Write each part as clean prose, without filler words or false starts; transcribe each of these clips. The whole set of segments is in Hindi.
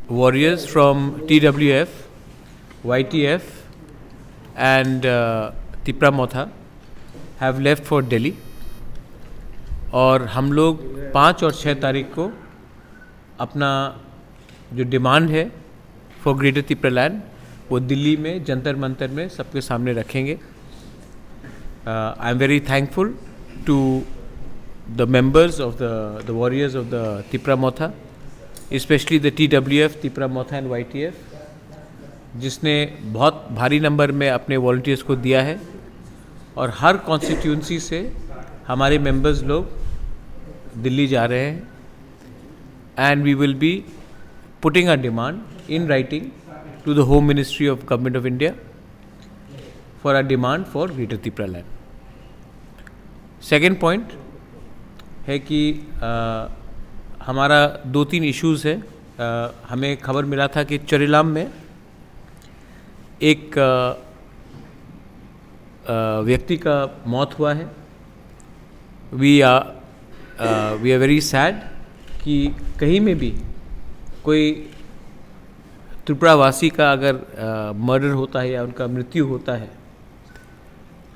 warriors from TWF, YTF and Tipra Motha have left for Delhi और हम लोग 5 और 6 तारीख को अपना जो डिमांड है फॉर ग्रेटर तिपरा लैंड वो दिल्ली में जंतर मंतर में सबके सामने रखेंगे. I am very thankful to the members of the warriors of the Tipra Motha, especially the TWF, Tipra Motha and YTF, जिसने बहुत भारी नंबर में अपने वॉलंटियर्स को दिया है और हर कॉन्स्टिट्यूंसी से हमारे मेंबर्स लोग दिल्ली जा रहे हैं. And we will be putting a demand in writing to the home ministry of government of India for a demand for greater Tipra land. Second point है कि हमारा 2-3 इश्यूज़ है. हमें खबर मिला था कि चरेलाम में एक व्यक्ति का मौत हुआ है. वी आर वेरी सैड कि कहीं में भी कोई त्रिपुरावासी का अगर मर्डर होता है या उनका मृत्यु होता है,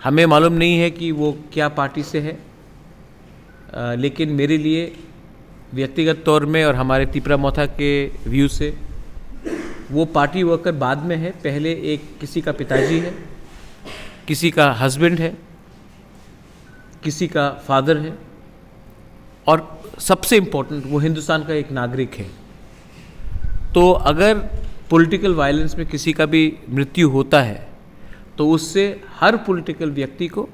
हमें मालूम नहीं है कि वो क्या पार्टी से है. लेकिन मेरे लिए व्यक्तिगत तौर में और हमारे तिपरा मोथा के व्यू से वो पार्टी वर्कर बाद में है. पहले एक किसी का पिताजी है, किसी का हस्बैंड है, किसी का फादर है और सबसे इम्पोर्टेंट वो हिंदुस्तान का एक नागरिक है. तो अगर पॉलिटिकल वायलेंस में किसी का भी मृत्यु होता है तो उससे हर पॉलिटिकल व्यक्ति को,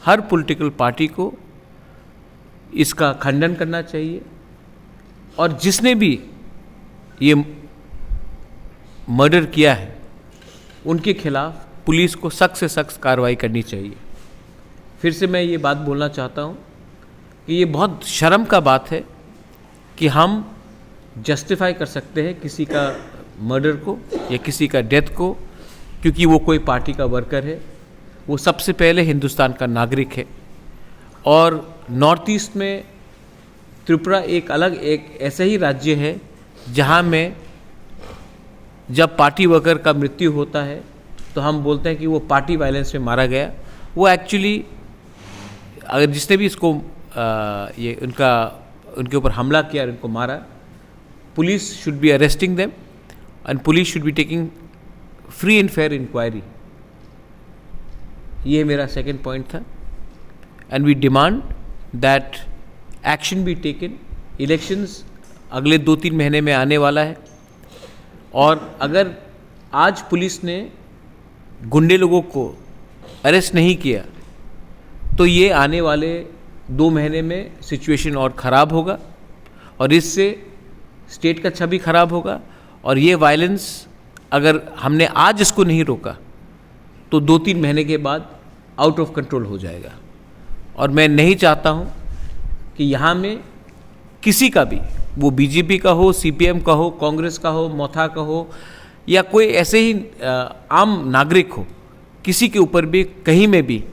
हर पॉलिटिकल पार्टी को इसका खंडन करना चाहिए और जिसने भी ये मर्डर किया है उनके खिलाफ पुलिस को सख्त से सख्त कार्रवाई करनी चाहिए. फिर से मैं ये बात बोलना चाहता हूँ कि ये बहुत शर्म का बात है कि हम जस्टिफाई कर सकते हैं किसी का मर्डर को या किसी का डेथ को क्योंकि वो कोई पार्टी का वर्कर है. वो सबसे पहले हिंदुस्तान का नागरिक है. और नॉर्थ ईस्ट में त्रिपुरा एक अलग एक ऐसा ही राज्य है जहाँ में जब पार्टी वर्कर का मृत्यु होता है तो हम बोलते हैं कि वो पार्टी वायलेंस में मारा गया. वो एक्चुअली अगर जिसने भी इसको ये उनके ऊपर हमला किया और उनको मारा, police should be arresting them and police should be taking free and fair inquiry. ये मेरा सेकेंड पॉइंट था. And we demand that action be taken. Elections अगले 2-3 महीने में आने वाला है और अगर आज पुलिस ने गुंडे लोगों को अरेस्ट नहीं किया तो ये आने वाले 2 महीने में सिचुएशन और ख़राब होगा और इससे स्टेट का छवि ख़राब होगा. और ये वायलेंस अगर हमने आज इसको नहीं रोका तो 2-3 महीने के बाद आउट ऑफ कंट्रोल हो जाएगा. और मैं नहीं चाहता हूँ कि यहाँ में किसी का भी, वो बीजेपी का हो, सीपीएम का हो, कांग्रेस का हो, मोथा का हो या कोई ऐसे ही आम नागरिक हो, किसी के ऊपर भी कहीं में भी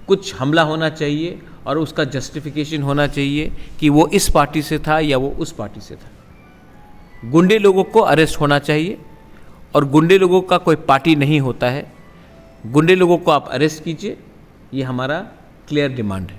कुछ हमला होना चाहिए और उसका जस्टिफिकेशन होना चाहिए कि वो इस पार्टी से था या वो उस पार्टी से था. गुंडे लोगों को अरेस्ट होना चाहिए और गुंडे लोगों का कोई पार्टी नहीं होता है. गुंडे लोगों को आप अरेस्ट कीजिए, ये हमारा क्लियर डिमांड है.